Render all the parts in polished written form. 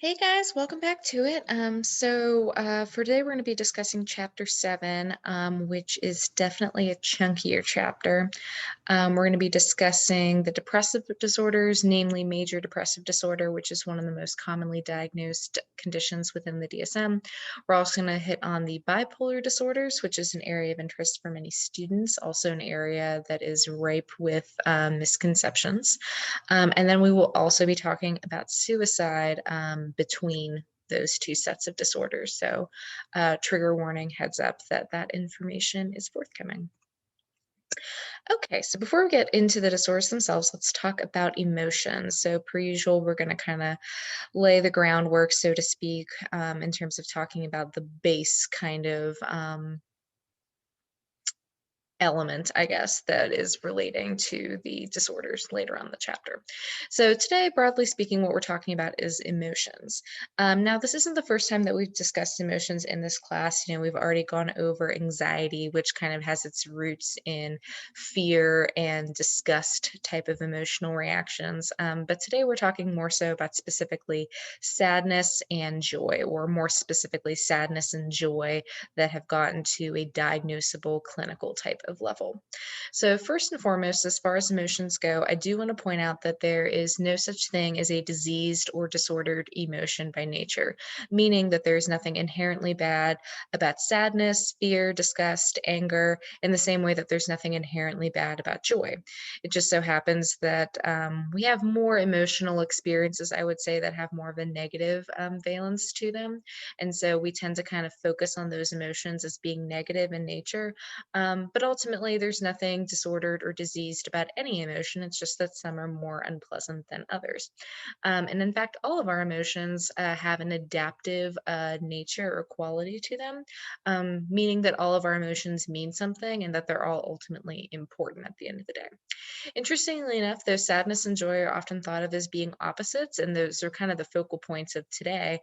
Hey guys, welcome back to it. For today, we're going to be discussing chapter 7, which is definitely a chunkier chapter. We're going to be discussing the depressive disorders, namely major depressive disorder, which is one of the most commonly diagnosed conditions within the DSM. We're also going to hit on the bipolar disorders, which is an area of interest for many students, also an area that is ripe with misconceptions. And then we will also be talking about suicide between those two sets of disorders. Trigger warning, heads up that that information is forthcoming. Okay, so before we get into the disorders themselves, let's talk about emotions. So, per usual, we're going to kind of lay the groundwork, so to speak, in terms of talking about the base kind of element, I guess, that is relating to the disorders later on in the chapter. So today, broadly speaking, what we're talking about is emotions. Now, this isn't the first time that we've discussed emotions in this class. We've already gone over anxiety, which kind of has its roots in fear and disgust type of emotional reactions. But today, we're talking more so about specifically sadness and joy, or more specifically, sadness and joy that have gotten to a diagnosable clinical type of level. So, first and foremost, as far as emotions go, I do want to point out that there is no such thing as a diseased or disordered emotion by nature, meaning that there is nothing inherently bad about sadness, fear, disgust, anger, in the same way that there's nothing inherently bad about joy. It just so happens that we have more emotional experiences, I would say, that have more of a negative valence to them. And so we tend to kind of focus on those emotions as being negative in nature. But ultimately, there's nothing disordered or diseased about any emotion. It's just that some are more unpleasant than others. And in fact, all of our emotions have an adaptive nature or quality to them, meaning that all of our emotions mean something and that they're all ultimately important at the end of the day. Interestingly enough, though sadness and joy are often thought of as being opposites, and those are kind of the focal points of today,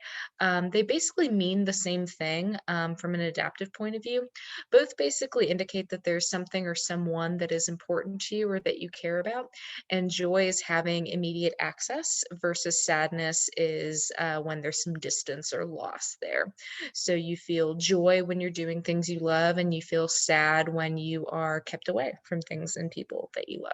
they basically mean the same thing from an adaptive point of view. Both basically indicate that there's something or someone that is important to you or that you care about, and joy is having immediate access versus sadness is when there's some distance or loss there. So you feel joy when you're doing things you love, and you feel sad when you are kept away from things and people that you love.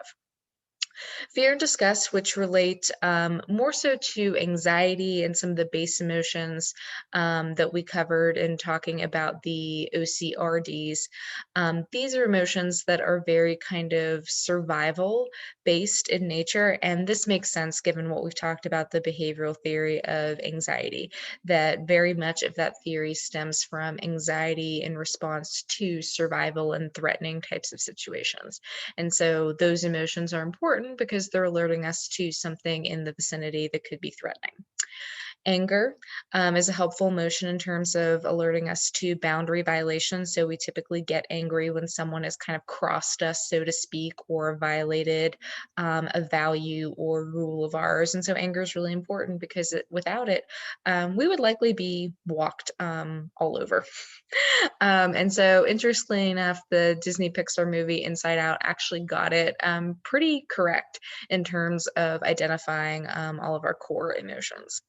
Fear and disgust, which relate more so to anxiety and some of the base emotions that we covered in talking about the OCRDs. These are emotions that are very kind of survival based in nature. And this makes sense given what we've talked about the behavioral theory of anxiety, that very much of that theory stems from anxiety in response to survival and threatening types of situations. And so those emotions are important because they're alerting us to something in the vicinity that could be threatening. Anger is a helpful emotion in terms of alerting us to boundary violations. So we typically get angry when someone has kind of crossed us, so to speak, or violated a value or rule of ours. And so anger is really important because without it, we would likely be walked all over. And so, interestingly enough, the Disney Pixar movie Inside Out actually got it pretty correct in terms of identifying all of our core emotions.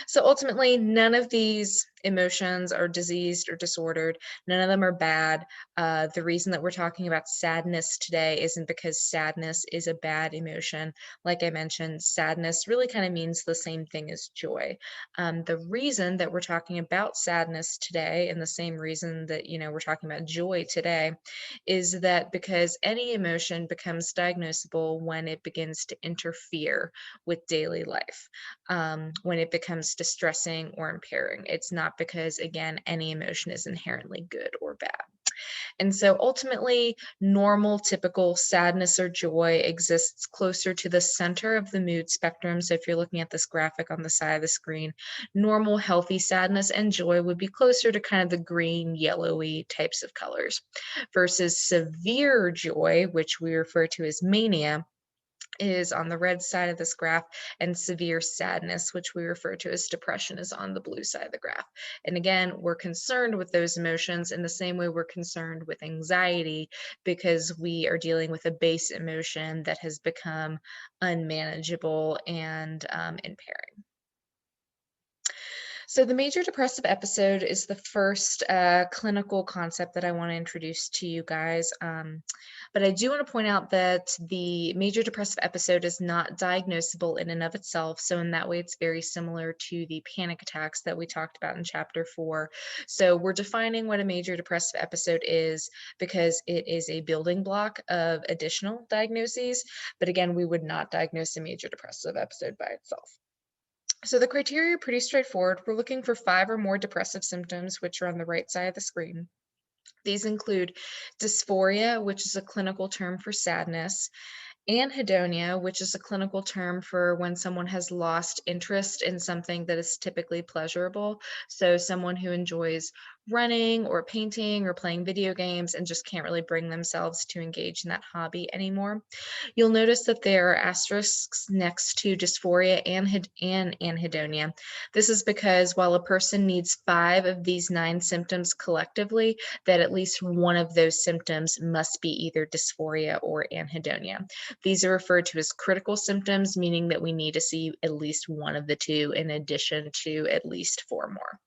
So ultimately, none of these emotions are diseased or disordered. None of them are bad. The reason that we're talking about sadness today isn't because sadness is a bad emotion. Like I mentioned, sadness really kind of means the same thing as joy. The reason that we're talking about sadness today, and the same reason that we're talking about joy today, is that because any emotion becomes diagnosable when it begins to interfere with daily life, when it becomes distressing or impairing. It's not because, again, any emotion is inherently good or bad. And so ultimately, normal, typical sadness or joy exists closer to the center of the mood spectrum. So if you're looking at this graphic on the side of the screen, normal, healthy sadness and joy would be closer to kind of the green, yellowy types of colors, versus severe joy, which we refer to as mania, is on the red side of this graph, and severe sadness, which we refer to as depression, is on the blue side of the graph. And again, we're concerned with those emotions in the same way we're concerned with anxiety, because we are dealing with a base emotion that has become unmanageable and impairing. So, the major depressive episode is the first clinical concept that I want to introduce to you guys. But I do want to point out that the major depressive episode is not diagnosable in and of itself. So, in that way, it's very similar to the panic attacks that we talked about in chapter 4. So, we're defining what a major depressive episode is because it is a building block of additional diagnoses. But again, we would not diagnose a major depressive episode by itself. So the criteria are pretty straightforward. We're looking for 5 or more depressive symptoms, which are on the right side of the screen. These include dysphoria, which is a clinical term for sadness, anhedonia, which is a clinical term for when someone has lost interest in something that is typically pleasurable. So someone who enjoys running or painting or playing video games and just can't really bring themselves to engage in that hobby anymore. You'll notice that there are asterisks next to dysphoria and anhedonia. This is because while a person needs 5 of these 9 symptoms collectively, that at least one of those symptoms must be either dysphoria or anhedonia. These are referred to as critical symptoms, meaning that we need to see at least one of the two in addition to at least 4 more.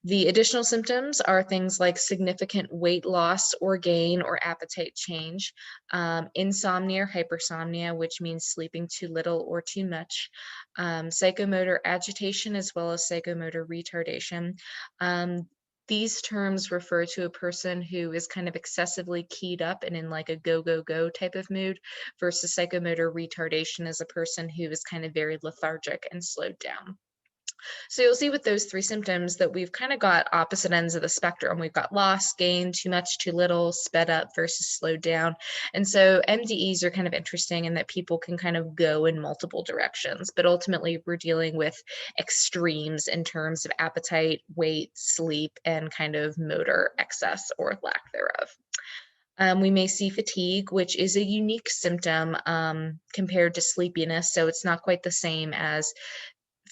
The additional symptoms are things like significant weight loss or gain or appetite change, insomnia or hypersomnia, which means sleeping too little or too much, psychomotor agitation, as well as psychomotor retardation. These terms refer to a person who is kind of excessively keyed up and in like a go, go, go type of mood, versus psychomotor retardation as a person who is kind of very lethargic and slowed down. So you'll see with those 3 symptoms that we've kind of got opposite ends of the spectrum. We've got loss, gain, too much, too little, sped up versus slowed down. And so MDEs are kind of interesting in that people can kind of go in multiple directions, but ultimately we're dealing with extremes in terms of appetite, weight, sleep, and kind of motor excess or lack thereof. We may see fatigue, which is a unique symptom compared to sleepiness. So it's not quite the same as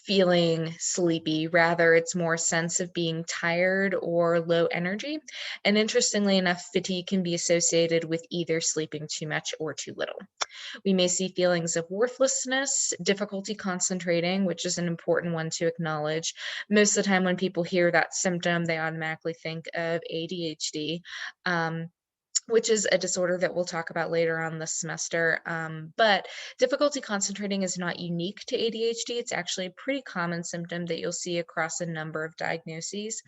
feeling sleepy. Rather, it's more a sense of being tired or low energy. And interestingly enough, fatigue can be associated with either sleeping too much or too little. We may see feelings of worthlessness, difficulty concentrating, which is an important one to acknowledge. Most of the time, when people hear that symptom, they automatically think of ADHD. Which is a disorder that we'll talk about later on this semester. But difficulty concentrating is not unique to ADHD. It's actually a pretty common symptom that you'll see across a number of diagnoses.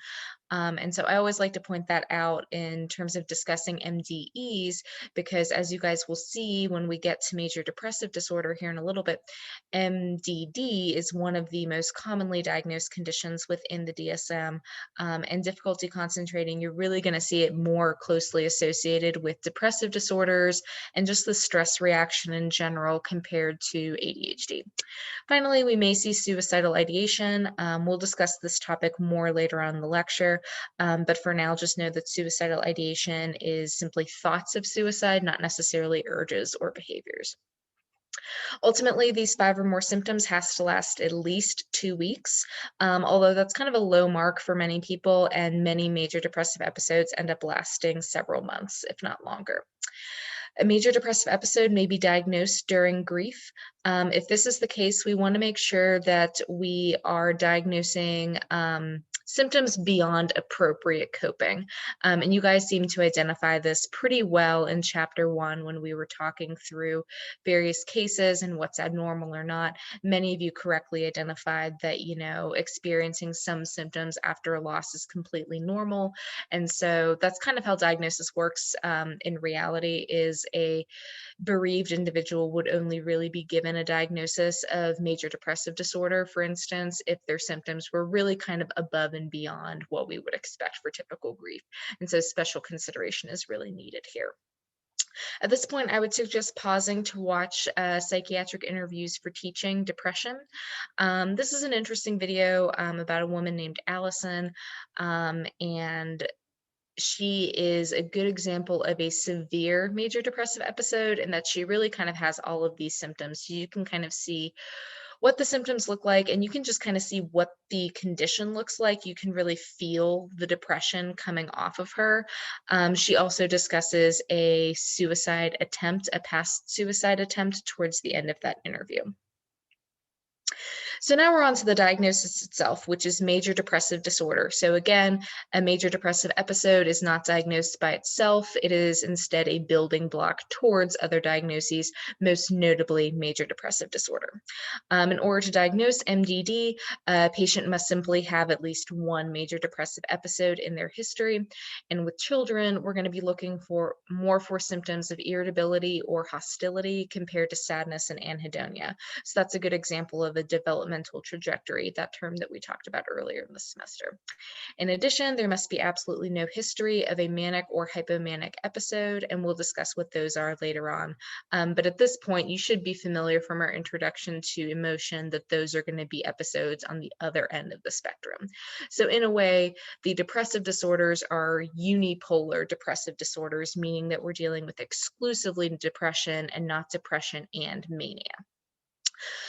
And so I always like to point that out in terms of discussing MDEs, because as you guys will see when we get to major depressive disorder here in a little bit, MDD is one of the most commonly diagnosed conditions within the DSM. And difficulty concentrating, you're really going to see it more closely associated with depressive disorders and just the stress reaction in general compared to ADHD. Finally, we may see suicidal ideation. We'll discuss this topic more later on in the lecture, but for now, just know that suicidal ideation is simply thoughts of suicide, not necessarily urges or behaviors. Ultimately, these 5 or more symptoms has to last at least 2 weeks, although that's kind of a low mark for many people, and many major depressive episodes end up lasting several months, if not longer. A major depressive episode may be diagnosed during grief. If this is the case, we want to make sure that we are diagnosing symptoms beyond appropriate coping. And you guys seem to identify this pretty well in chapter 1 when we were talking through various cases and what's abnormal or not. Many of you correctly identified that, experiencing some symptoms after a loss is completely normal. And so that's kind of how diagnosis works in reality. Is a bereaved individual would only really be given a diagnosis of major depressive disorder, for instance, if their symptoms were really kind of above and beyond what we would expect for typical grief. And so special consideration is really needed here. At this point, I would suggest pausing to watch psychiatric interviews for teaching depression. This is an interesting video about a woman named Allison, and she is a good example of a severe major depressive episode, and that she really kind of has all of these symptoms. So you can kind of see what the symptoms look like, and you can just kind of see what the condition looks like. You can really feel the depression coming off of her. She also discusses a suicide attempt, a past suicide attempt, towards the end of that interview. So now we're on to the diagnosis itself, which is major depressive disorder. So again, a major depressive episode is not diagnosed by itself. It is instead a building block towards other diagnoses, most notably major depressive disorder. In order to diagnose MDD, a patient must simply have at least one major depressive episode in their history. And with children, we're going to be looking for more for symptoms of irritability or hostility compared to sadness and anhedonia. So that's a good example of a developmental trajectory, that term that we talked about earlier in the semester. In addition, there must be absolutely no history of a manic or hypomanic episode, and we'll discuss what those are later on. But at this point, you should be familiar from our introduction to emotion that those are going to be episodes on the other end of the spectrum. So in a way, the depressive disorders are unipolar depressive disorders, meaning that we're dealing with exclusively depression and not depression and mania.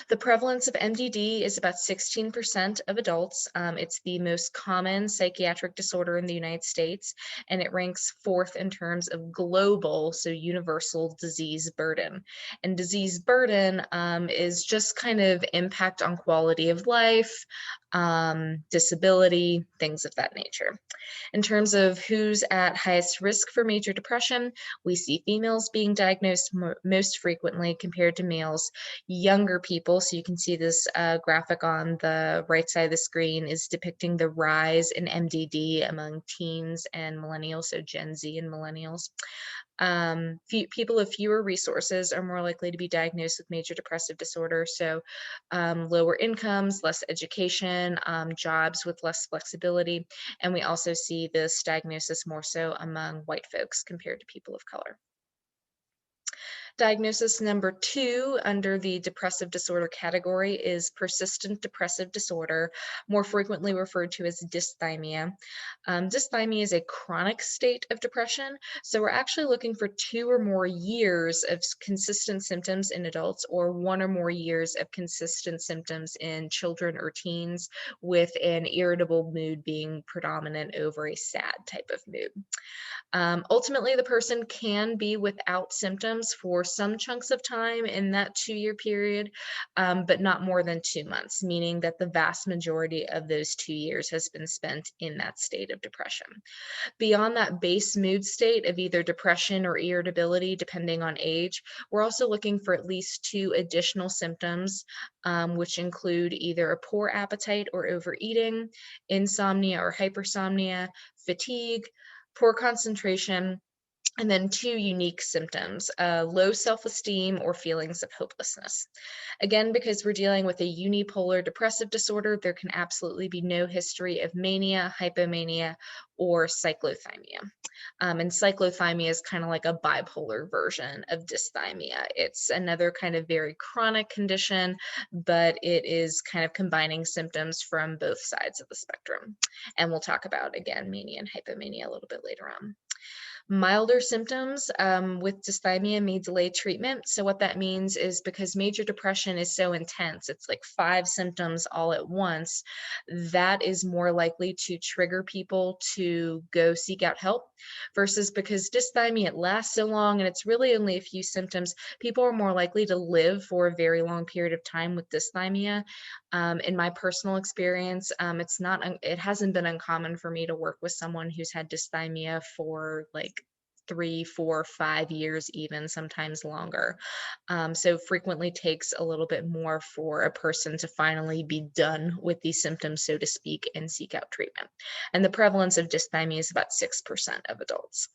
The prevalence of MDD is about 16% of adults. It's the most common psychiatric disorder in the United States, and it ranks fourth in terms of global, so universal disease burden. And disease burden is just kind of impact on quality of life, disability, things of that nature. In terms of who's at highest risk for major depression, we see females being diagnosed most frequently compared to males. Younger people, so you can see this graphic on the right side of the screen is depicting the rise in MDD among teens and millennials, so Gen Z and millennials. People with fewer resources are more likely to be diagnosed with major depressive disorder. So lower incomes, less education, jobs with less flexibility. And we also see this diagnosis more so among white folks compared to people of color. Diagnosis number 2 under the depressive disorder category is persistent depressive disorder, more frequently referred to as dysthymia. Dysthymia is a chronic state of depression, so we're actually looking for 2 or more years of consistent symptoms in adults or 1 or more years of consistent symptoms in children or teens, with an irritable mood being predominant over a sad type of mood. Ultimately, the person can be without symptoms for some chunks of time in that 2-year period, but not more than 2 months, meaning that the vast majority of those 2 years has been spent in that state of depression. Beyond that base mood state of either depression or irritability, depending on age, we're also looking for at least 2 additional symptoms, which include either a poor appetite or overeating, insomnia or hypersomnia, fatigue, poor concentration, and then 2 unique symptoms, low self-esteem or feelings of hopelessness. Again, because we're dealing with a unipolar depressive disorder, there can absolutely be no history of mania, hypomania, or cyclothymia. And cyclothymia is kind of like a bipolar version of dysthymia. It's another kind of very chronic condition, but it is kind of combining symptoms from both sides of the spectrum. And we'll talk about, again, mania and hypomania a little bit later on. Milder symptoms with dysthymia may delay treatment. So what that means is because major depression is so intense, it's like 5 symptoms all at once, that is more likely to trigger people to go seek out help, versus because dysthymia, it lasts so long and it's really only a few symptoms, people are more likely to live for a very long period of time with dysthymia. In my personal experience, it hasn't been uncommon for me to work with someone who's had dysthymia for like 3, 4, 5 years, even sometimes longer. So frequently takes a little bit more for a person to finally be done with these symptoms, so to speak, and seek out treatment. And the prevalence of dysthymia is about 6% of adults.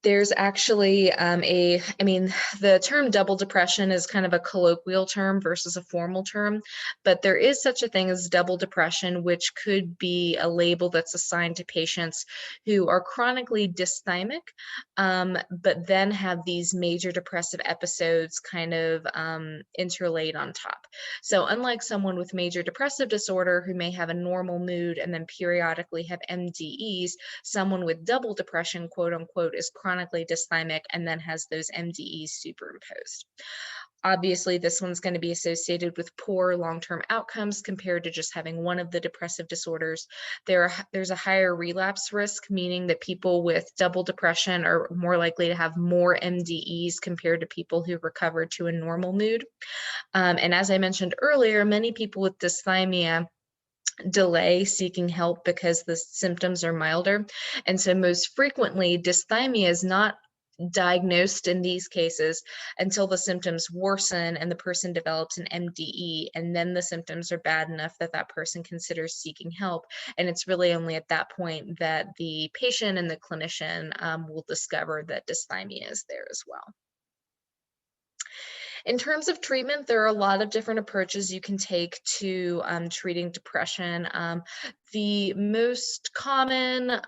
There's actually the term double depression is kind of a colloquial term versus a formal term, but there is such a thing as double depression, which could be a label that's assigned to patients who are chronically dysthymic, but then have these major depressive episodes kind of interlaid on top. So unlike someone with major depressive disorder who may have a normal mood and then periodically have MDEs, someone with double depression, quote unquote, is chronically dysthymic and then has those MDEs superimposed. Obviously, this one's going to be associated with poor long-term outcomes compared to just having one of the depressive disorders. There's a higher relapse risk, meaning that people with double depression are more likely to have more MDEs compared to people who recover to a normal mood. And as I mentioned earlier, many people with dysthymia delay seeking help because the symptoms are milder. And so most frequently, dysthymia is not diagnosed in these cases until the symptoms worsen and the person develops an MDE, and then the symptoms are bad enough that that person considers seeking help. And it's really only at that point that the patient and the clinician will discover that dysthymia is there as well. In terms of treatment, there are a lot of different approaches you can take to treating depression. The most common,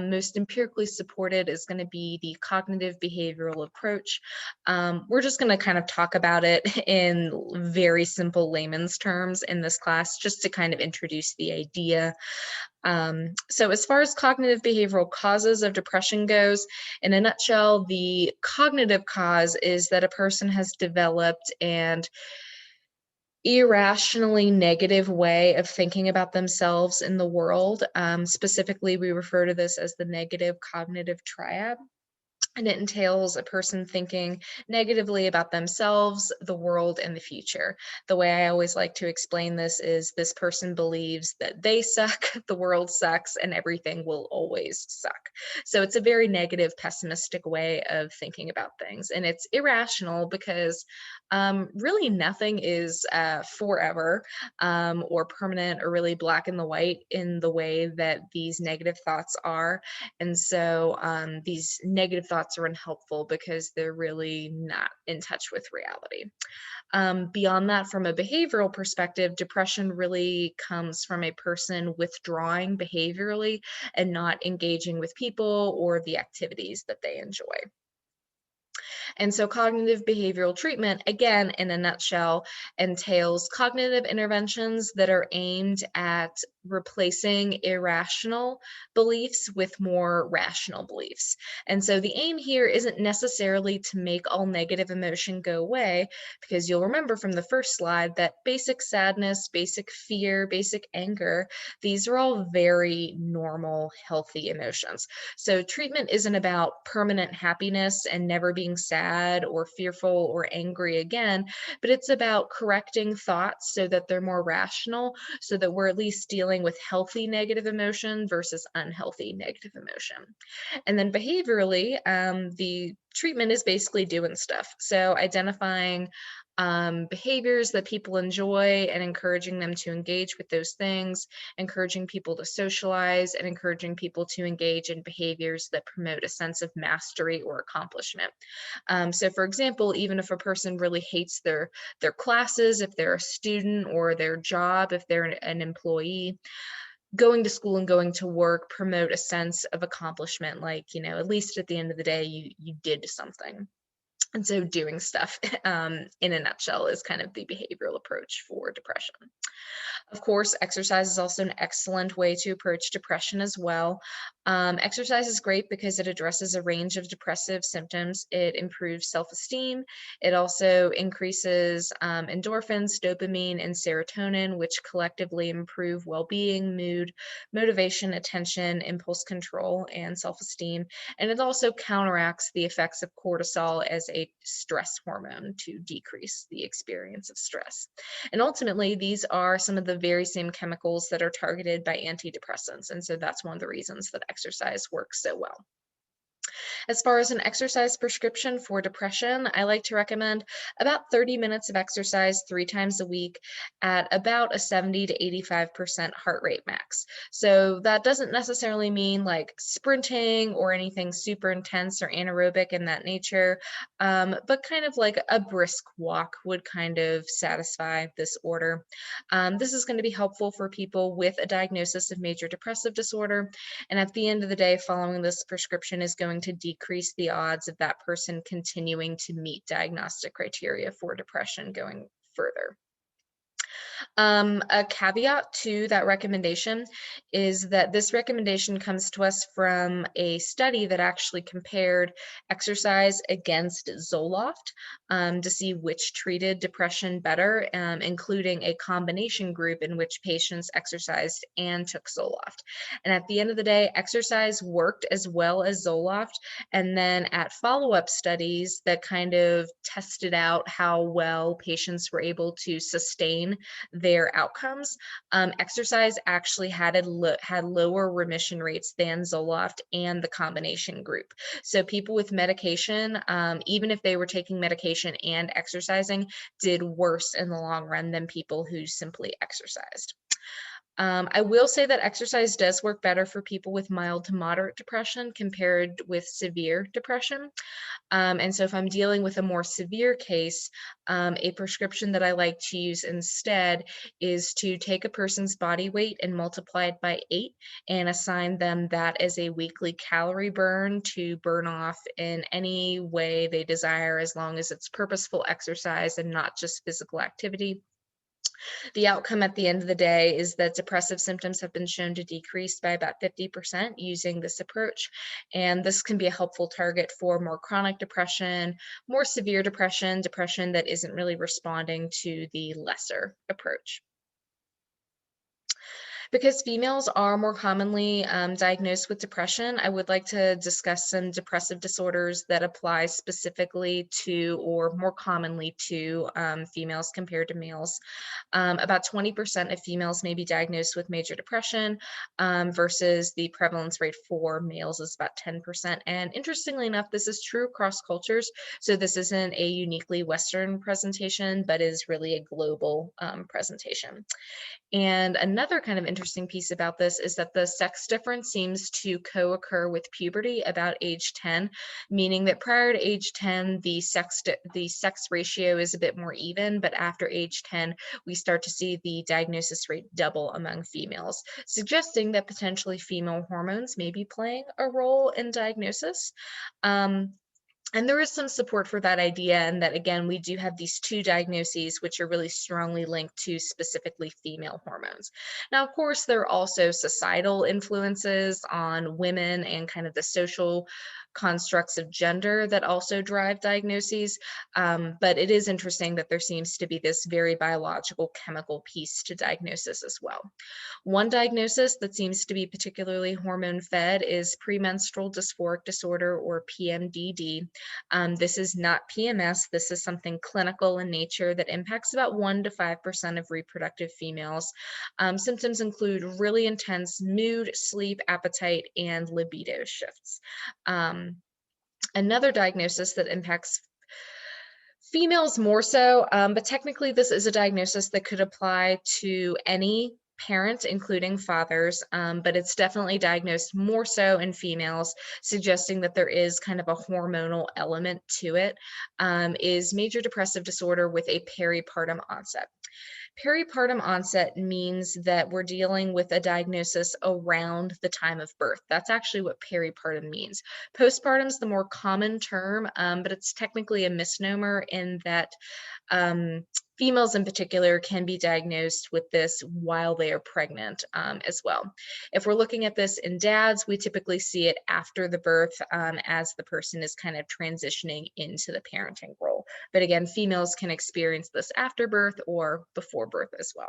most empirically supported is going to be the cognitive behavioral approach. We're just going to kind of talk about it in very simple layman's terms in this class, just to kind of introduce the idea. So as far as cognitive behavioral causes of depression goes, in a nutshell, the cognitive cause is that a person has developed an irrationally negative way of thinking about themselves in the world. Specifically, we refer to this as the negative cognitive triad. And it entails a person thinking negatively about themselves, the world, and the future. The way I always like to explain this is person believes that they suck, the world sucks, and everything will always suck. So it's a very negative, pessimistic way of thinking about things. And it's irrational because really nothing is forever or permanent or really black and the white in the way that these negative thoughts are. And so these negative thoughts are unhelpful because they're really not in touch with reality. Beyond that, from a behavioral perspective, depression really comes from a person withdrawing behaviorally and not engaging with people or the activities that they enjoy. And so cognitive behavioral treatment, again, in a nutshell, entails cognitive interventions that are aimed at replacing irrational beliefs with more rational beliefs. And so the aim here isn't necessarily to make all negative emotion go away, because you'll remember from the first slide that basic sadness, basic fear, basic anger, these are all very normal, healthy emotions. So treatment isn't about permanent happiness and never being sad or fearful or angry again, but it's about correcting thoughts so that they're more rational, so that we're at least dealing with healthy negative emotion versus unhealthy negative emotion. And then behaviorally, the treatment is basically doing stuff. So identifying behaviors that people enjoy and encouraging them to engage with those things, encouraging people to socialize, and encouraging people to engage in behaviors that promote a sense of mastery or accomplishment. So for example, even if a person really hates their classes, if they're a student, or their job, if they're an employee, going to school and going to work promote a sense of accomplishment, like, at least at the end of the day, you did something. And so doing stuff in a nutshell is kind of the behavioral approach for depression. Of course, exercise is also an excellent way to approach depression as well. Exercise is great because it addresses a range of depressive symptoms. It improves self-esteem. It also increases endorphins, dopamine, and serotonin, which collectively improve well-being, mood, motivation, attention, impulse control, and self-esteem. And it also counteracts the effects of cortisol as a stress hormone to decrease the experience of stress. And ultimately, these are some of the very same chemicals that are targeted by antidepressants. And so that's one of the reasons that exercise works so well. As far as an exercise prescription for depression, I like to recommend about 30 minutes of exercise 3 times a week at about a 70 to 85% heart rate max. So that doesn't necessarily mean like sprinting or anything super intense or anaerobic in that nature, but kind of like a brisk walk would kind of satisfy this order. This is going to be helpful for people with a diagnosis of major depressive disorder. And at the end of the day, following this prescription is going to decrease the odds of that person continuing to meet diagnostic criteria for depression going further. A caveat to that recommendation is that this recommendation comes to us from a study that actually compared exercise against Zoloft to see which treated depression better, including a combination group in which patients exercised and took Zoloft. And at the end of the day, exercise worked as well as Zoloft. And then at follow-up studies that kind of tested out how well patients were able to sustain their outcomes, exercise actually had lower remission rates than Zoloft and the combination group. So people with medication, even if they were taking medication and exercising, did worse in the long run than people who simply exercised. I will say that exercise does work better for people with mild to moderate depression compared with severe depression. And so if I'm dealing with a more severe case, a prescription that I like to use instead is to take a person's body weight and multiply it by 8 and assign them that as a weekly calorie burn to burn off in any way they desire, as long as it's purposeful exercise and not just physical activity. The outcome at the end of the day is that depressive symptoms have been shown to decrease by about 50% using this approach. And this can be a helpful target for more chronic depression, more severe depression, depression that isn't really responding to the lesser approach. Because females are more commonly diagnosed with depression, I would like to discuss some depressive disorders that apply specifically to or more commonly to females compared to males. About 20% of females may be diagnosed with major depression versus the prevalence rate for males is about 10%. And interestingly enough, this is true across cultures. So this isn't a uniquely Western presentation, but is really a global presentation. And another kind of interesting piece about this is that the sex difference seems to co-occur with puberty about age 10, meaning that prior to age 10, the sex ratio is a bit more even, but after age 10, we start to see the diagnosis rate double among females, suggesting that potentially female hormones may be playing a role in diagnosis. Um, and there is some support for that idea, and that again, we do have these two diagnoses which are really strongly linked to specifically female hormones. Now, of course, there are also societal influences on women and kind of the social constructs of gender that also drive diagnoses. But it is interesting that there seems to be this very biological chemical piece to diagnosis as well. One diagnosis that seems to be particularly hormone fed is premenstrual dysphoric disorder, or PMDD. This is not PMS. This is something clinical in nature that impacts about 1 to 5% of reproductive females. Symptoms include really intense mood, sleep, appetite, and libido shifts. Another diagnosis that impacts females more so, but technically this is a diagnosis that could apply to any parent, including fathers, but it's definitely diagnosed more so in females, suggesting that there is kind of a hormonal element to it, is major depressive disorder with a peripartum onset. Peripartum onset means that we're dealing with a diagnosis around the time of birth. That's actually what peripartum means. Postpartum is the more common term, but it's technically a misnomer in that females in particular can be diagnosed with this while they are pregnant as well. If we're looking at this in dads, we typically see it after the birth as the person is kind of transitioning into the parenting role. But again, females can experience this after birth or before birth as well.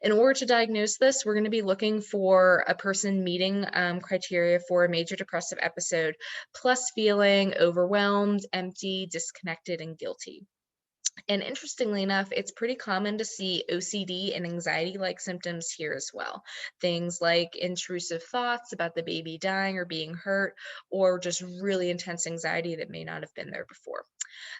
In order to diagnose this, we're going to be looking for a person meeting criteria for a major depressive episode, plus feeling overwhelmed, empty, disconnected, and guilty. And interestingly enough, it's pretty common to see OCD and anxiety-like symptoms here as well. Things like intrusive thoughts about the baby dying or being hurt, or just really intense anxiety that may not have been there before.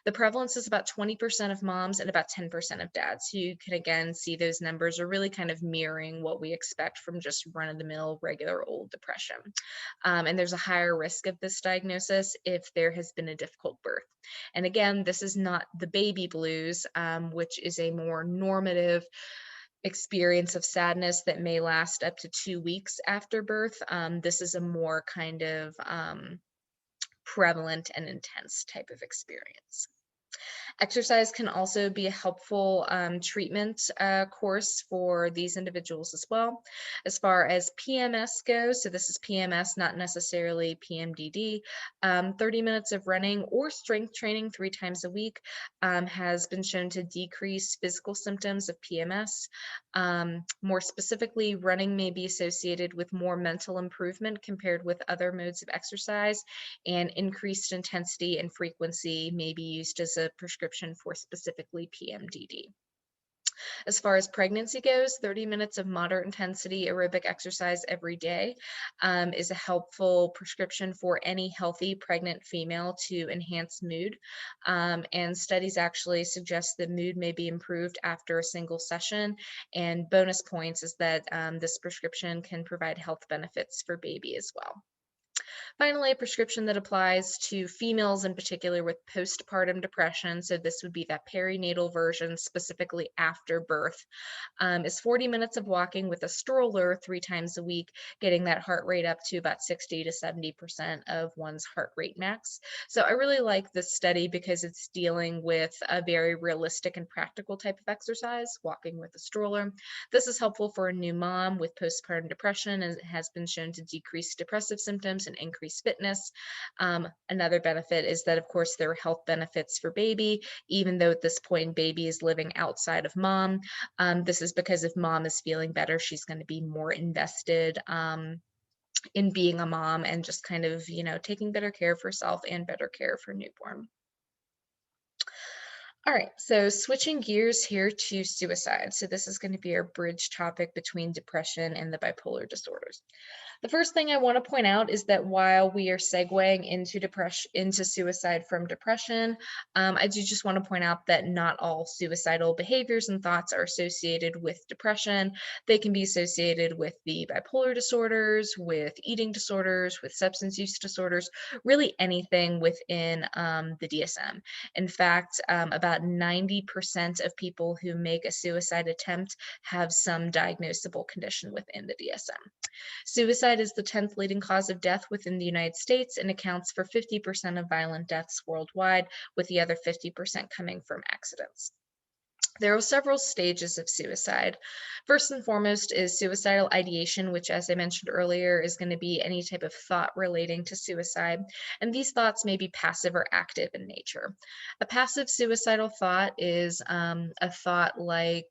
The prevalence is about 20% of moms and about 10% of dads. So you can again see those numbers are really kind of mirroring what we expect from just run-of-the-mill regular old depression. And there's a higher risk of this diagnosis if there has been a difficult birth. And again, this is not the baby blues, which is a more normative experience of sadness that may last up to 2 weeks after birth. This is a more kind of prevalent and intense type of experience. Exercise can also be a helpful treatment course for these individuals as well. As far as PMS goes, so this is PMS, not necessarily PMDD, 30 minutes of running or strength training 3 times a week has been shown to decrease physical symptoms of PMS. More specifically, running may be associated with more mental improvement compared with other modes of exercise, and increased intensity and frequency may be used as a prescription for specifically PMDD. As far as pregnancy goes, 30 minutes of moderate intensity aerobic exercise every day is a helpful prescription for any healthy pregnant female to enhance mood. And studies actually suggest that mood may be improved after a single session. And bonus points is that this prescription can provide health benefits for baby as well. Finally, a prescription that applies to females in particular with postpartum depression, so this would be that perinatal version specifically after birth, is 40 minutes of walking with a stroller 3 times a week, getting that heart rate up to about 60 to 70% of one's heart rate max. So I really like this study because it's dealing with a very realistic and practical type of exercise, walking with a stroller. This is helpful for a new mom with postpartum depression, as it has been shown to decrease depressive symptoms and increase fitness. Another benefit is that, of course, there are health benefits for baby, even though at this point baby is living outside of mom. This is because if mom is feeling better, she's going to be more invested in being a mom and just kind of, taking better care of herself and better care of her newborn. All right, so switching gears here to suicide. So this is going to be our bridge topic between depression and the bipolar disorders. The first thing I want to point out is that while we are segueing into suicide from depression, I do just want to point out that not all suicidal behaviors and thoughts are associated with depression. They can be associated with the bipolar disorders, with eating disorders, with substance use disorders, really anything within the DSM. In fact, about 90% of people who make a suicide attempt have some diagnosable condition within the DSM. Suicide is the 10th leading cause of death within the United States and accounts for 50% of violent deaths worldwide, with the other 50% coming from accidents. There are several stages of suicide. First and foremost is suicidal ideation, which, as I mentioned earlier, is going to be any type of thought relating to suicide. And these thoughts may be passive or active in nature. A passive suicidal thought is a thought like,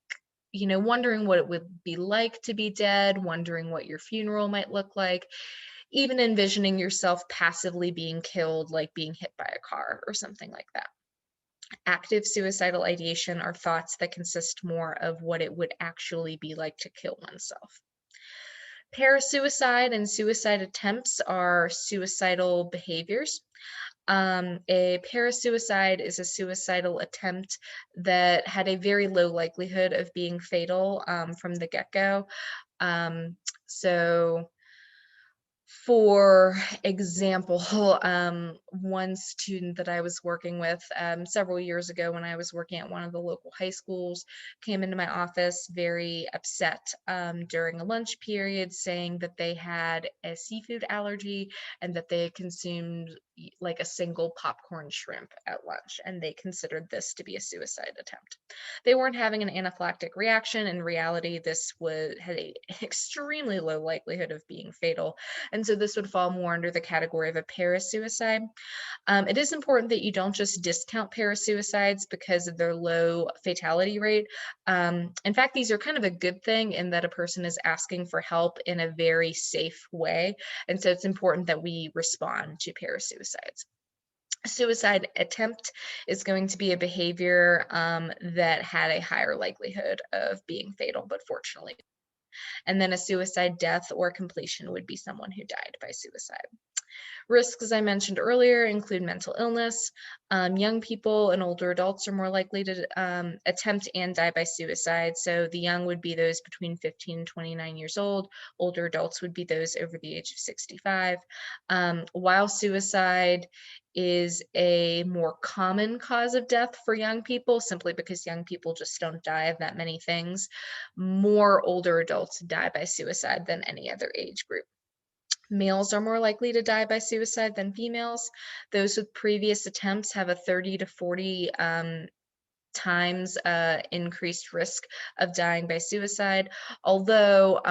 wondering what it would be like to be dead, wondering what your funeral might look like, even envisioning yourself passively being killed, like being hit by a car or something like that. Active suicidal ideation are thoughts that consist more of what it would actually be like to kill oneself. Parasuicide and suicide attempts are suicidal behaviors. A parasuicide is a suicidal attempt that had a very low likelihood of being fatal from the get-go. So for example, one student that I was working with several years ago when I was working at one of the local high schools came into my office very upset during a lunch period, saying that they had a seafood allergy and that they had consumed like a single popcorn shrimp at lunch, and they considered this to be a suicide attempt. They weren't having an anaphylactic reaction. In reality, this had an extremely low likelihood of being fatal, and so this would fall more under the category of a parasuicide. It is important that you don't just discount parasuicides because of their low fatality rate. In fact, these are kind of a good thing in that a person is asking for help in a very safe way. And so it's important that we respond to parasuicides. A suicide attempt is going to be a behavior that had a higher likelihood of being fatal, but fortunately. And then a suicide death or completion would be someone who died by suicide. Risks, as I mentioned earlier, include mental illness. Young people and older adults are more likely to attempt and die by suicide. So the young would be those between 15 and 29 years old. Older adults would be those over the age of 65. While suicide is a more common cause of death for young people, simply because young people just don't die of that many things, more older adults die by suicide than any other age group. Males are more likely to die by suicide than females. Those with previous attempts have a 30 to 40 times increased risk of dying by suicide. Although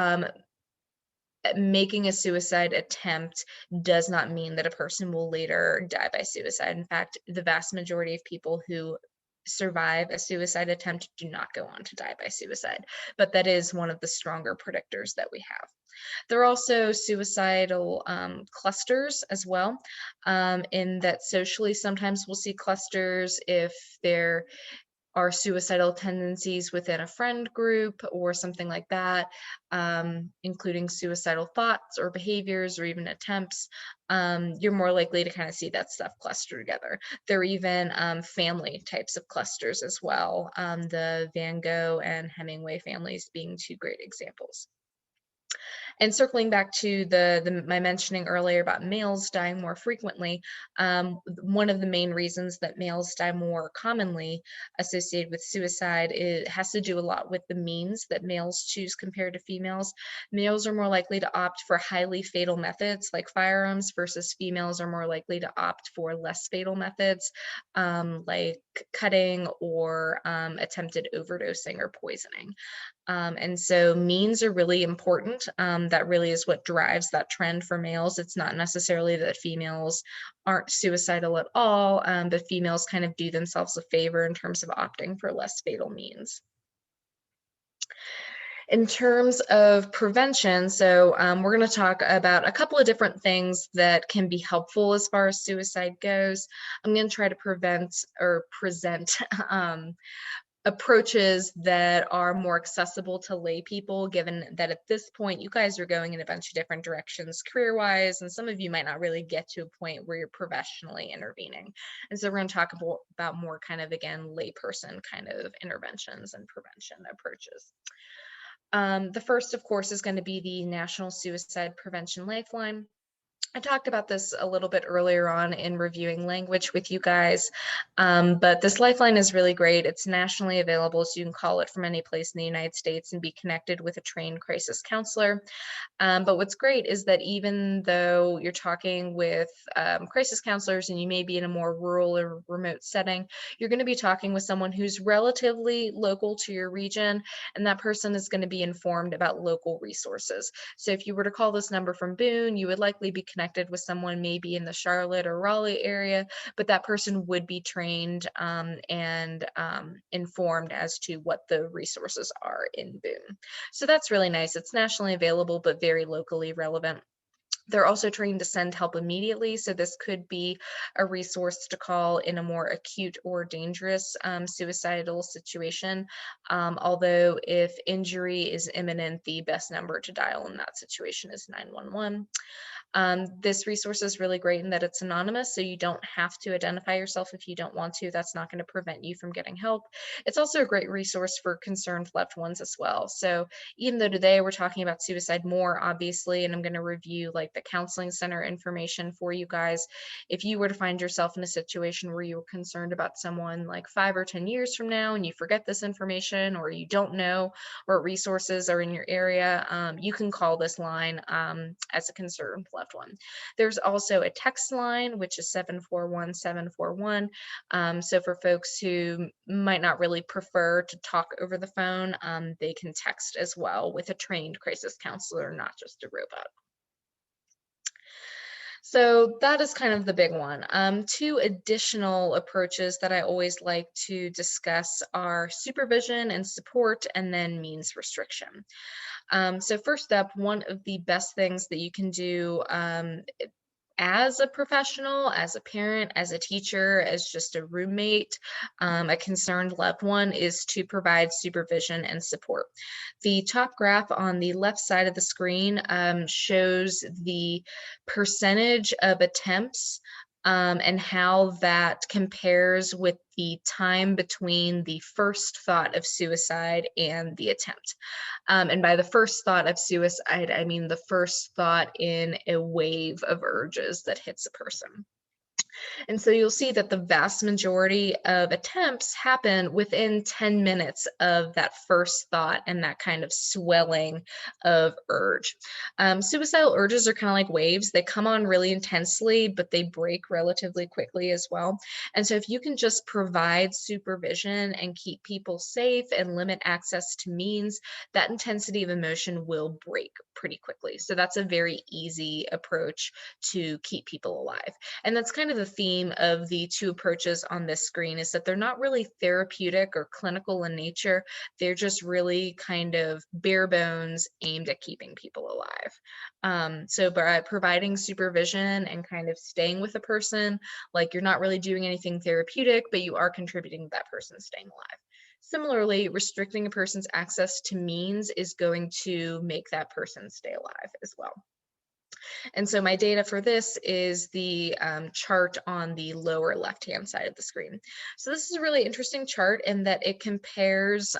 making a suicide attempt does not mean that a person will later die by suicide. In fact, the vast majority of people who survive a suicide attempt do not go on to die by suicide, but that is one of the stronger predictors that we have. There are also suicidal clusters as well, in that socially sometimes we'll see clusters if there are suicidal tendencies within a friend group or something like that, including suicidal thoughts or behaviors or even attempts. You're more likely to kind of see that stuff cluster together. There are even family types of clusters as well, the Van Gogh and Hemingway families being two great examples. And circling back to my mentioning earlier about males dying more frequently, one of the main reasons that males die more commonly associated with suicide, it has to do a lot with the means that males choose compared to females. Males are more likely to opt for highly fatal methods like firearms, versus females are more likely to opt for less fatal methods, like cutting or attempted overdosing or poisoning. And so means are really important. That really is what drives that trend for males. It's not necessarily that females aren't suicidal at all, but females kind of do themselves a favor in terms of opting for less fatal means. In terms of prevention, so we're going to talk about a couple of different things that can be helpful as far as suicide goes. I'm going to try to prevent or present approaches that are more accessible to lay people, given that at this point you guys are going in a bunch of different directions career-wise, and some of you might not really get to a point where you're professionally intervening. And so we're going to talk about more kind of, again, layperson kind of interventions and prevention approaches. The first, of course, is going to be the National Suicide Prevention Lifeline. I talked about this a little bit earlier on in reviewing language with you guys, but this lifeline is really great. It's nationally available, so you can call it from any place in the United States and be connected with a trained crisis counselor. But what's great is that even though you're talking with crisis counselors and you may be in a more rural or remote setting, you're going to be talking with someone who's relatively local to your region, and that person is going to be informed about local resources. So if you were to call this number from Boone, you would likely be connected with someone maybe in the Charlotte or Raleigh area, but that person would be trained and informed as to what the resources are in Boone. So that's really nice. It's nationally available, but very locally relevant. They're also trained to send help immediately, so this could be a resource to call in a more acute or dangerous suicidal situation. Although if injury is imminent, the best number to dial in that situation is 911. This resource is really great in that it's anonymous, so you don't have to identify yourself if you don't want to. That's not going to prevent you from getting help. It's also a great resource for concerned loved ones as well. So even though today we're talking about suicide more, obviously, and I'm going to review like the counseling center information for you guys, if you were to find yourself in a situation where you were concerned about someone like 5 or 10 years from now and you forget this information, or you don't know what resources are in your area, you can call this line as a concerned loved one. There's also a text line, which is 741-741. So for folks who might not really prefer to talk over the phone, they can text as well with a trained crisis counselor, not just a robot. So that is kind of the big one. Two additional approaches that I always like to discuss are supervision and support, and then means restriction. So first up, one of the best things that you can do as a professional, as a parent, as a teacher, as just a roommate, a concerned loved one, is to provide supervision and support. The top graph on the left side of the screen shows the percentage of attempts and how that compares with the time between the first thought of suicide and the attempt. And by the first thought of suicide, I mean the first thought in a wave of urges that hits a person. And so you'll see that the vast majority of attempts happen within 10 minutes of that first thought and that kind of swelling of urge. Suicidal urges are kind of like waves. They come on really intensely, but they break relatively quickly as well. And so if you can just provide supervision and keep people safe and limit access to means, that intensity of emotion will break pretty quickly. So that's a very easy approach to keep people alive. And that's kind of the theme of the two approaches on this screen, is that they're not really therapeutic or clinical in nature. They're just really kind of bare bones aimed at keeping people alive. So by providing supervision and kind of staying with a person, like you're not really doing anything therapeutic, but you are contributing to that person staying alive. Similarly, restricting a person's access to means is going to make that person stay alive as well. And so my data for this is the chart on the lower left-hand side of the screen. So this is a really interesting chart in that it compares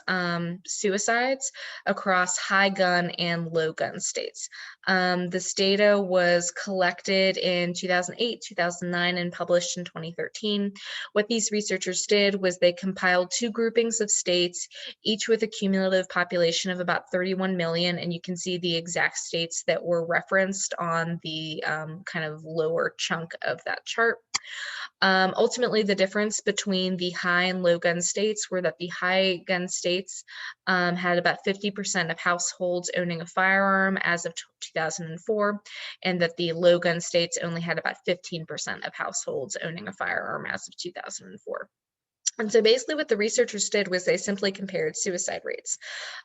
suicides across high gun and low gun states. This data was collected in 2008, 2009, and published in 2013. What these researchers did was they compiled two groupings of states, each with a cumulative population of about 31 million, and you can see the exact states that were referenced on the kind of lower chunk of that chart. Ultimately, the difference between the high and low gun states were that the high gun states had about 50% of households owning a firearm as of 2004, and that the low gun states only had about 15% of households owning a firearm as of 2004. And so basically what the researchers did was they simply compared suicide rates.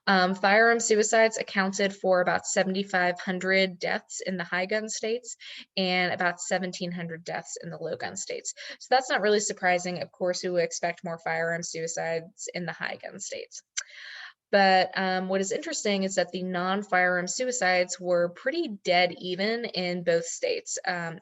Firearm suicides accounted for about 7,500 deaths in the high gun states and about 1,700 deaths in the low gun states. So that's not really surprising. Of course, we would expect more firearm suicides in the high gun states. But what is interesting is that the non-firearm suicides were pretty dead even in both states,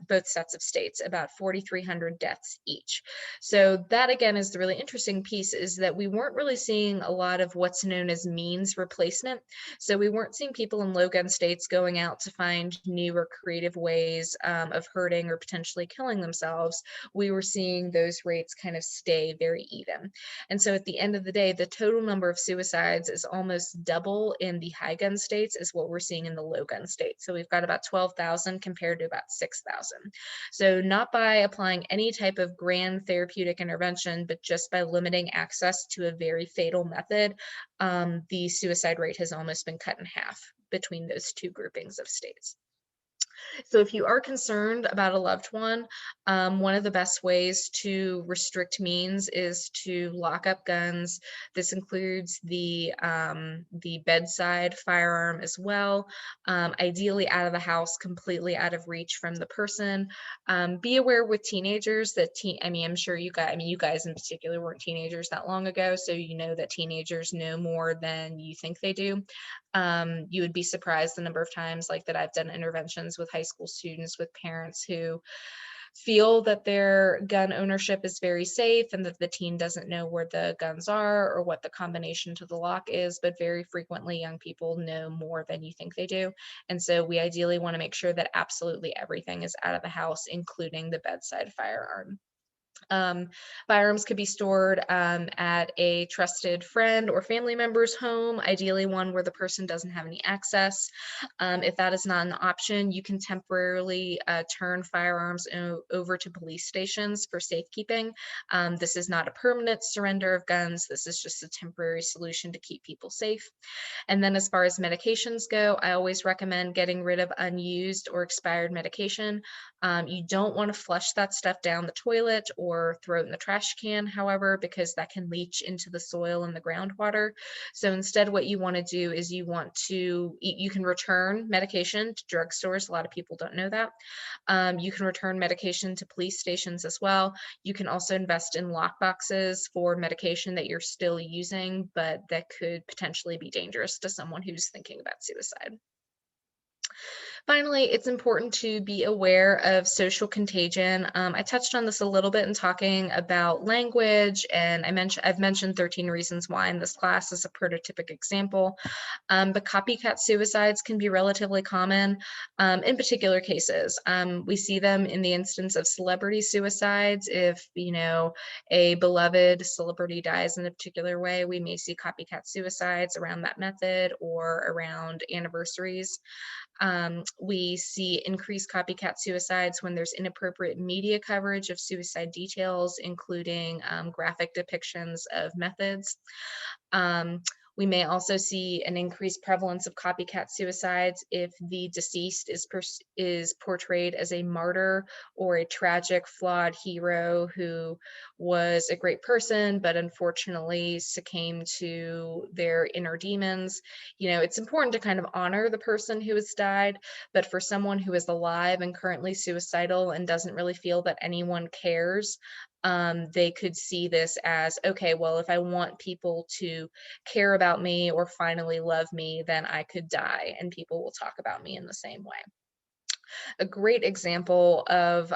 both sets of states, about 4,300 deaths each. So that again is the really interesting piece, is that we weren't really seeing a lot of what's known as means replacement. So we weren't seeing people in low gun states going out to find new or creative ways of hurting or potentially killing themselves. We were seeing those rates kind of stay very even. And so at the end of the day, the total number of suicides is almost double in the high gun states as what we're seeing in the low gun states. So we've got about 12,000 compared to about 6,000. So not by applying any type of grand therapeutic intervention, but just by limiting access to a very fatal method, the suicide rate has almost been cut in half between those two groupings of states. So if you are concerned about a loved one of the best ways to restrict means is to lock up guns. This includes the bedside firearm as well. Ideally out of the house, completely out of reach from the person. Be aware with teenagers that I'm sure you guys in particular weren't teenagers that long ago, so you know that teenagers know more than you think they do. You would be surprised the number of times like that I've done interventions with high school students with parents who feel that their gun ownership is very safe and that the teen doesn't know where the guns are or what the combination to the lock is, but very frequently young people know more than you think they do. And so we ideally want to make sure that absolutely everything is out of the house, including the bedside firearm. Firearms could be stored at a trusted friend or family member's home, ideally one where the person doesn't have any access. If that is not an option, you can temporarily turn firearms over to police stations for safekeeping. This is not a permanent surrender of guns. This is just a temporary solution to keep people safe. And then as far as medications go, I always recommend getting rid of unused or expired medication. You don't want to flush that stuff down the toilet or throw it in the trash can, however, because that can leach into the soil and the groundwater. So instead, what you want to do is you can return medication to drugstores. A lot of people don't know that. You can return medication to police stations as well. You can also invest in lock boxes for medication that you're still using, but that could potentially be dangerous to someone who's thinking about suicide. Finally, it's important to be aware of social contagion. I touched on this a little bit in talking about language, and I've mentioned 13 Reasons Why in this class as a prototypic example. But copycat suicides can be relatively common in particular cases. We see them in the instance of celebrity suicides. If, a beloved celebrity dies in a particular way, we may see copycat suicides around that method or around anniversaries. We see increased copycat suicides when there's inappropriate media coverage of suicide details, including graphic depictions of methods. Um, we may also see an increased prevalence of copycat suicides if the deceased is portrayed as a martyr or a tragic, flawed hero who was a great person, but unfortunately succumbed to their inner demons. It's important to kind of honor the person who has died, but for someone who is alive and currently suicidal and doesn't really feel that anyone cares, they could see this as, okay, well, if I want people to care about me or finally love me, then I could die and people will talk about me in the same way. A great example of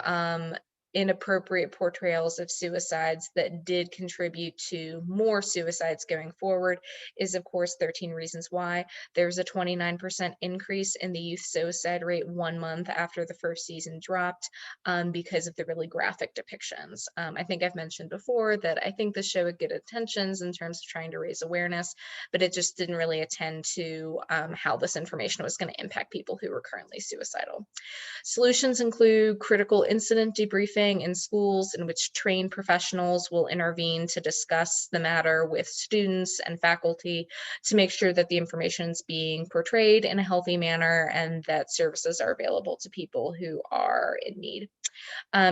inappropriate portrayals of suicides that did contribute to more suicides going forward is, of course, 13 Reasons Why. There's a 29% increase in the youth suicide rate 1 month after the first season dropped because of the really graphic depictions. I think I've mentioned before that I think the show had good intentions in terms of trying to raise awareness, but it just didn't really attend to how this information was going to impact people who were currently suicidal. Solutions include critical incident debriefing in schools in which trained professionals will intervene to discuss the matter with students and faculty to make sure that the information is being portrayed in a healthy manner and that services are available to people who are in need.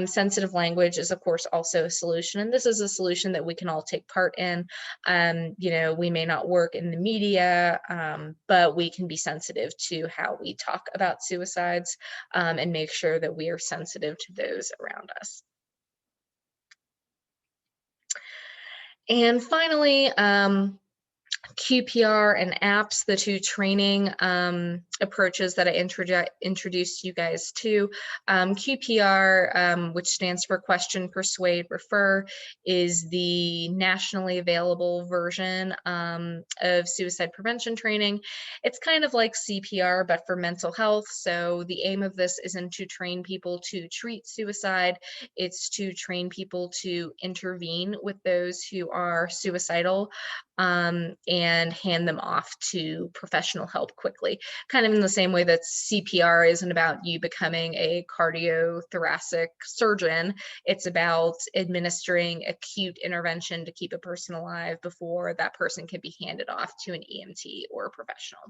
Sensitive language is, of course, also a solution, and this is a solution that we can all take part in. We may not work in the media, but we can be sensitive to how we talk about suicides and make sure that we are sensitive to those around us. And finally, QPR and APPS, the two training approaches that I introduced you guys to. QPR, which stands for Question, Persuade, Refer, is the nationally available version of suicide prevention training. It's kind of like CPR, but for mental health. So the aim of this isn't to train people to treat suicide, it's to train people to intervene with those who are suicidal and hand them off to professional help quickly. Kind of in the same way that CPR isn't about you becoming a cardiothoracic surgeon, it's about administering acute intervention to keep a person alive before that person can be handed off to an EMT or a professional.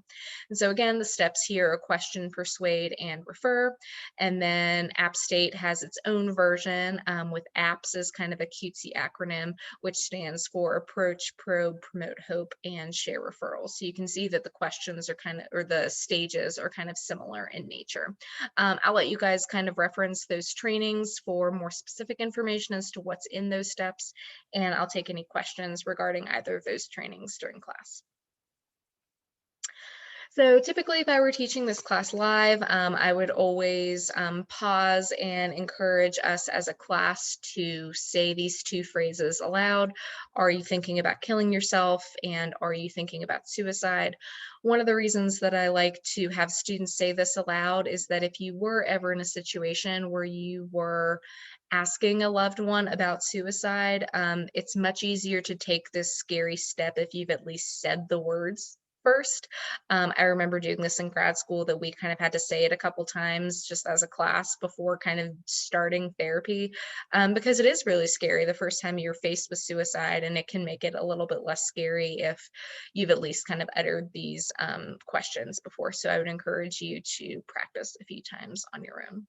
And so again, the steps here are question, persuade, and refer. And then App State has its own version with APPS as kind of a cutesy acronym, which stands for Approach, Probe, Promote Hope, and Share Referrals. So you can see that the questions are kind of, or the stages are kind of similar in nature. I'll let you guys kind of reference those trainings for more specific information as to what's in those steps, and I'll take any questions regarding either of those trainings during class. So typically, if I were teaching this class live, I would always pause and encourage us as a class to say these two phrases aloud. Are you thinking about killing yourself? And are you thinking about suicide? One of the reasons that I like to have students say this aloud is that if you were ever in a situation where you were asking a loved one about suicide, it's much easier to take this scary step if you've at least said the words first. I remember doing this in grad school that we kind of had to say it a couple times just as a class before kind of starting therapy because it is really scary the first time you're faced with suicide, and it can make it a little bit less scary if you've at least kind of uttered these questions before. So I would encourage you to practice a few times on your own.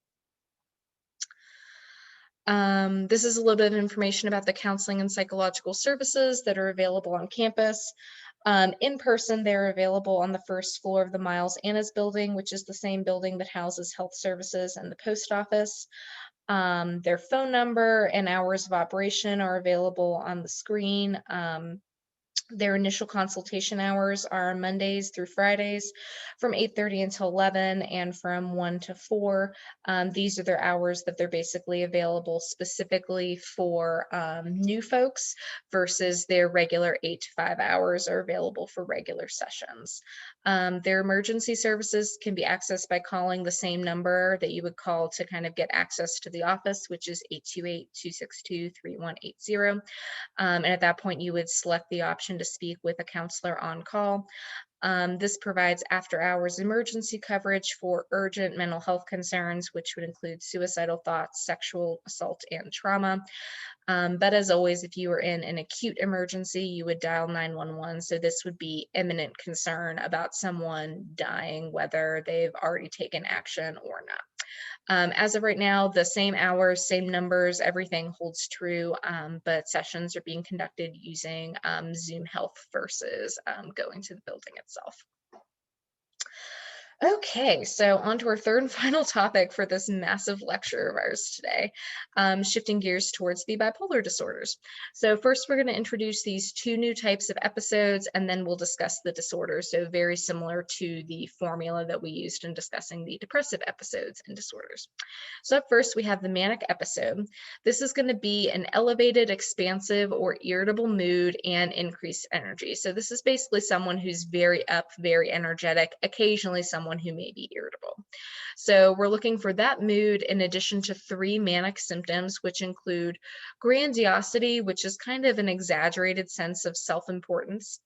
This is a little bit of information about the counseling and psychological services that are available on campus. In person, they're available on the first floor of the Miles Annis building, which is the same building that houses health services and the post office. Their phone number and hours of operation are available on the screen. Their initial consultation hours are Mondays through Fridays from 8:30 until 11 and from 1 to 4. These are their hours that they're basically available specifically for new folks versus their regular 8 to 5 hours are available for regular sessions. Their emergency services can be accessed by calling the same number that you would call to kind of get access to the office, which is 828-262-3180. And at that point, you would select the option to speak with a counselor on call. This provides after hours emergency coverage for urgent mental health concerns, which would include suicidal thoughts, sexual assault, and trauma. But as always, if you were in an acute emergency, you would dial 911. So this would be imminent concern about someone dying, whether they've already taken action or not. As of right now, the same hours, same numbers, everything holds true, but sessions are being conducted using Zoom Health versus going to the building itself. Okay, so on to our third and final topic for this massive lecture of ours today, shifting gears towards the bipolar disorders. So first, we're going to introduce these two new types of episodes, and then we'll discuss the disorders. So very similar to the formula that we used in discussing the depressive episodes and disorders. So up first, we have the manic episode. This is going to be an elevated, expansive, or irritable mood and increased energy. So this is basically someone who's very up, very energetic, occasionally someone who may be irritable. So we're looking for that mood in addition to 3 manic symptoms, which include grandiosity, which is kind of an exaggerated sense of self-importance.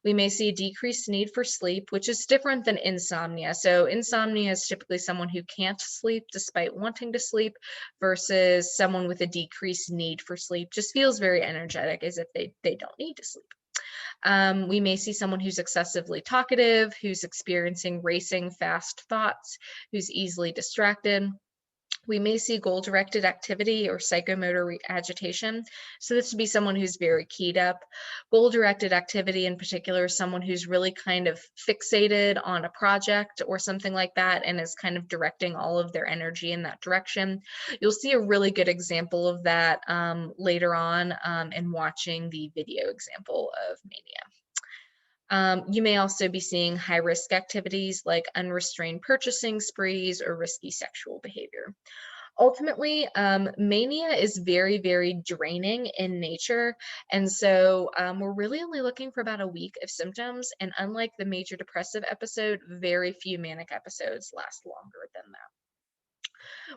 We may see a decreased need for sleep, which is different than insomnia. So insomnia is typically someone who can't sleep despite wanting to sleep versus someone with a decreased need for sleep just feels very energetic as if they don't need to sleep. We may see someone who's excessively talkative, who's experiencing racing fast thoughts, who's easily distracted. We may see goal-directed activity or psychomotor agitation. So this would be someone who's very keyed up. Goal-directed activity in particular is someone who's really kind of fixated on a project or something like that and is kind of directing all of their energy in that direction. You'll see a really good example of that later on in watching the video example of mania. You may also be seeing high-risk activities like unrestrained purchasing sprees or risky sexual behavior. Ultimately, mania is very, very draining in nature. And so we're really only looking for about a week of symptoms. And unlike the major depressive episode, very few manic episodes last longer than that.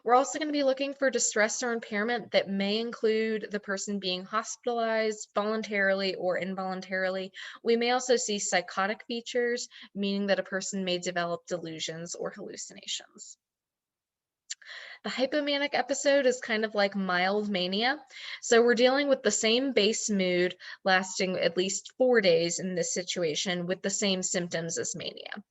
We're also going to be looking for distress or impairment that may include the person being hospitalized voluntarily or involuntarily. We may also see psychotic features, meaning that a person may develop delusions or hallucinations. The hypomanic episode is kind of like mild mania. So we're dealing with the same base mood lasting at least 4 days in this situation with the same symptoms as mania.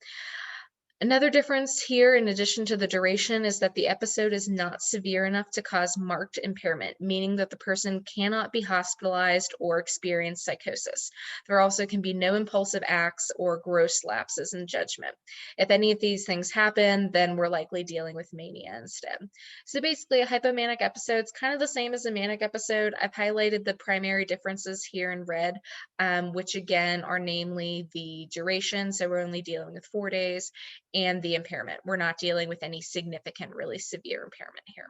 Another difference here, in addition to the duration, is that the episode is not severe enough to cause marked impairment, meaning that the person cannot be hospitalized or experience psychosis. There also can be no impulsive acts or gross lapses in judgment. If any of these things happen, then we're likely dealing with mania instead. So basically, a hypomanic episode is kind of the same as a manic episode. I've highlighted the primary differences here in red, which again are namely the duration. So we're only dealing with 4 days, and the impairment. We're not dealing with any significant, really severe impairment here.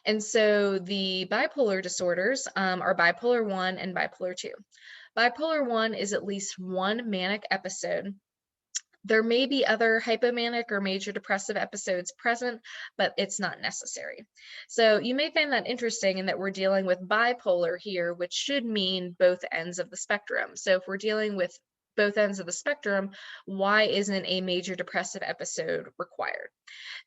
And so the bipolar disorders are bipolar 1 and bipolar 2. Bipolar 1 is at least one manic episode. There may be other hypomanic or major depressive episodes present, but it's not necessary. So you may find that interesting in that we're dealing with bipolar here, which should mean both ends of the spectrum. So if we're dealing with both ends of the spectrum, why isn't a major depressive episode required?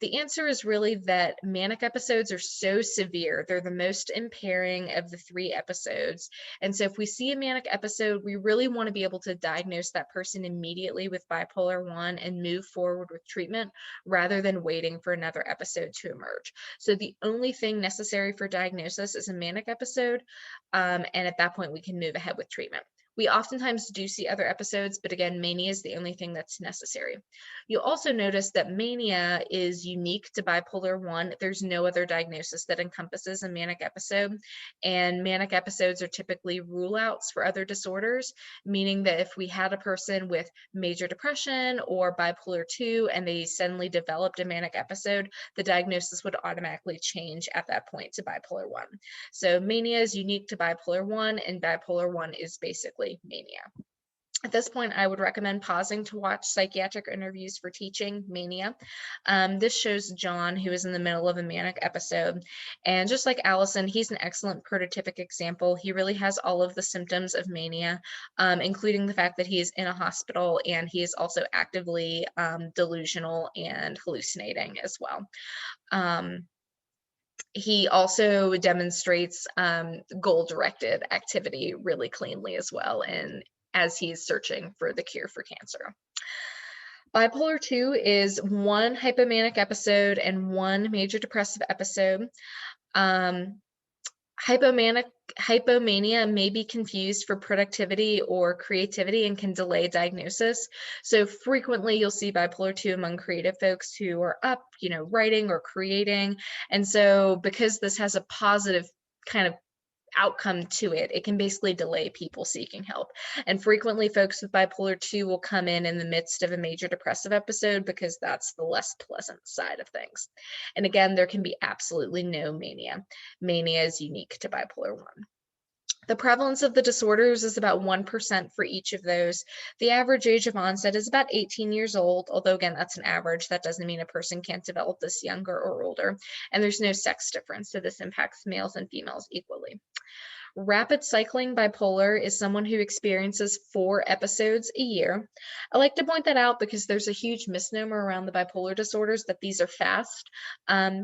The answer is really that manic episodes are so severe. They're the most impairing of the 3 episodes. And so if we see a manic episode, we really want to be able to diagnose that person immediately with bipolar 1 and move forward with treatment rather than waiting for another episode to emerge. So the only thing necessary for diagnosis is a manic episode. And at that point, we can move ahead with treatment. We oftentimes do see other episodes, but again, mania is the only thing that's necessary. You'll also notice that mania is unique to bipolar 1. There's no other diagnosis that encompasses a manic episode, and manic episodes are typically rule outs for other disorders, meaning that if we had a person with major depression or bipolar 2 and they suddenly developed a manic episode, the diagnosis would automatically change at that point to bipolar 1. So mania is unique to bipolar 1, and bipolar 1 is basically mania. At this point, I would recommend pausing to watch psychiatric interviews for teaching mania. This shows John, who is in the middle of a manic episode. And just like Allison, he's an excellent prototypic example. He really has all of the symptoms of mania, including the fact that he is in a hospital and he is also actively delusional and hallucinating as well. He also demonstrates goal-directed activity really cleanly as well, and as he's searching for the cure for cancer. Bipolar 2 is one hypomanic episode and one major depressive episode. Um, Hypomania may be confused for productivity or creativity and can delay diagnosis. So frequently you'll see bipolar 2 among creative folks who are up, writing or creating. And so because this has a positive kind of outcome to it, it can basically delay people seeking help. And frequently folks with bipolar 2 will come in the midst of a major depressive episode because that's the less pleasant side of things. And again, there can be absolutely no mania. Mania is unique to bipolar 1. The prevalence of the disorders is about 1% for each of those. The average age of onset is about 18 years old, although again, that's an average. That doesn't mean a person can't develop this younger or older. And there's no sex difference, so this impacts males and females equally. Rapid cycling bipolar is someone who experiences 4 episodes a year. I like to point that out because there's a huge misnomer around the bipolar disorders that these are fast.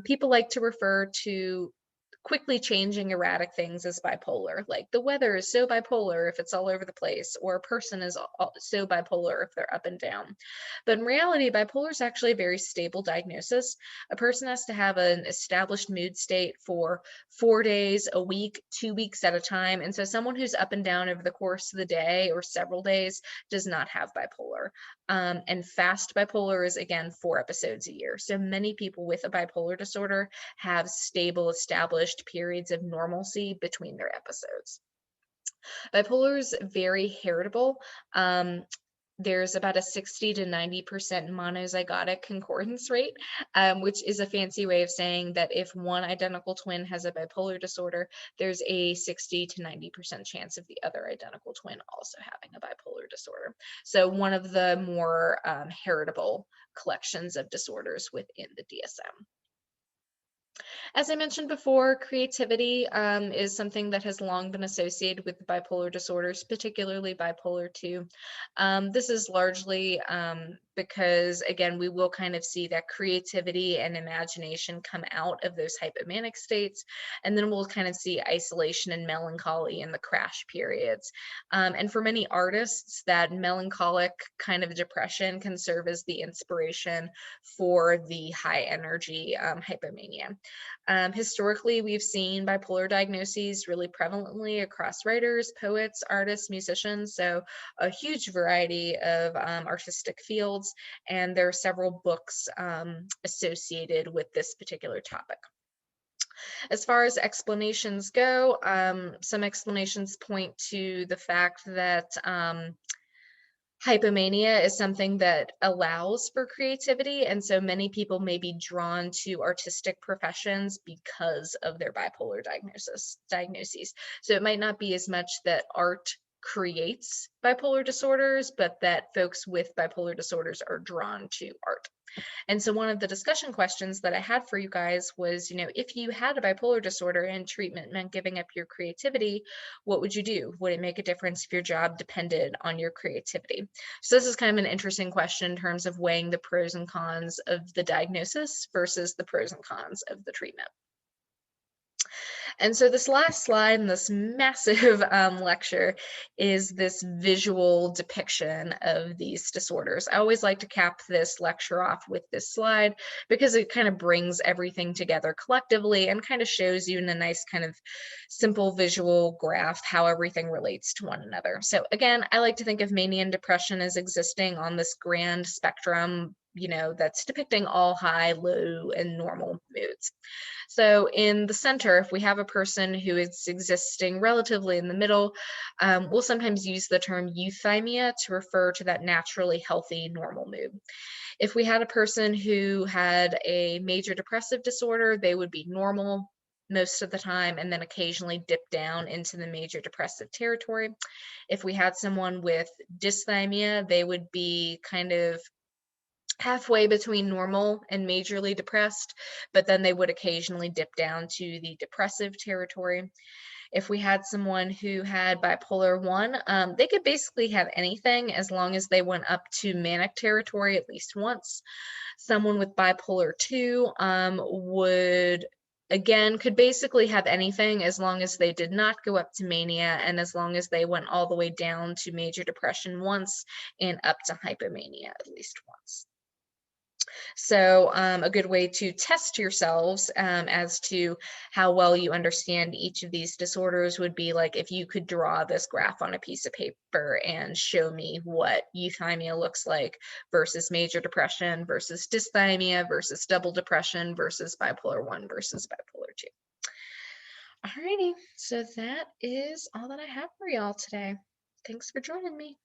People like to refer to quickly changing erratic things as bipolar, like the weather is so bipolar if it's all over the place, or a person is so bipolar if they're up and down. But in reality, bipolar is actually a very stable diagnosis. A person has to have an established mood state for 4 days, a week, 2 weeks at a time. And so someone who's up and down over the course of the day or several days does not have bipolar. And fast bipolar is, again, 4 episodes a year. So many people with a bipolar disorder have stable, established periods of normalcy between their episodes. Bipolar is very heritable. There's about a 60 to 90% monozygotic concordance rate, which is a fancy way of saying that if one identical twin has a bipolar disorder, there's a 60 to 90% chance of the other identical twin also having a bipolar disorder. So one of the more heritable collections of disorders within the DSM. As I mentioned before, creativity is something that has long been associated with bipolar disorders, particularly bipolar 2. This is largely because, again, we will kind of see that creativity and imagination come out of those hypomanic states, and then we'll kind of see isolation and melancholy in the crash periods. And for many artists, that melancholic kind of depression can serve as the inspiration for the high energy hypomania. Historically, we've seen bipolar diagnoses really prevalently across writers, poets, artists, musicians, so a huge variety of artistic fields, and there are several books associated with this particular topic. As far as explanations go, some explanations point to the fact that hypomania is something that allows for creativity, and so many people may be drawn to artistic professions because of their bipolar diagnoses. So it might not be as much that art creates bipolar disorders, but that folks with bipolar disorders are drawn to art. And so one of the discussion questions that I had for you guys was, if you had a bipolar disorder and treatment meant giving up your creativity, what would you do? Would it make a difference if your job depended on your creativity? So this is kind of an interesting question in terms of weighing the pros and cons of the diagnosis versus the pros and cons of the treatment. And so this last slide in this massive lecture is this visual depiction of these disorders. I always like to cap this lecture off with this slide because it kind of brings everything together collectively and kind of shows you in a nice kind of simple visual graph how everything relates to one another. So again, I like to think of mania and depression as existing on this grand spectrum, that's depicting all high, low, and normal moods. So in the center, if we have a person who is existing relatively in the middle, we'll sometimes use the term euthymia to refer to that naturally healthy, normal mood. If we had a person who had a major depressive disorder, they would be normal most of the time and then occasionally dip down into the major depressive territory. If we had someone with dysthymia, they would be kind of halfway between normal and majorly depressed, but then they would occasionally dip down to the depressive territory. If we had someone who had bipolar 1, they could basically have anything as long as they went up to manic territory at least once. Someone with bipolar 2 would again could basically have anything as long as they did not go up to mania and as long as they went all the way down to major depression once and up to hypomania at least once. So a good way to test yourselves as to how well you understand each of these disorders would be like if you could draw this graph on a piece of paper and show me what euthymia looks like versus major depression versus dysthymia versus double depression versus bipolar 1 versus bipolar 2. Alrighty, so that is all that I have for y'all today. Thanks for joining me.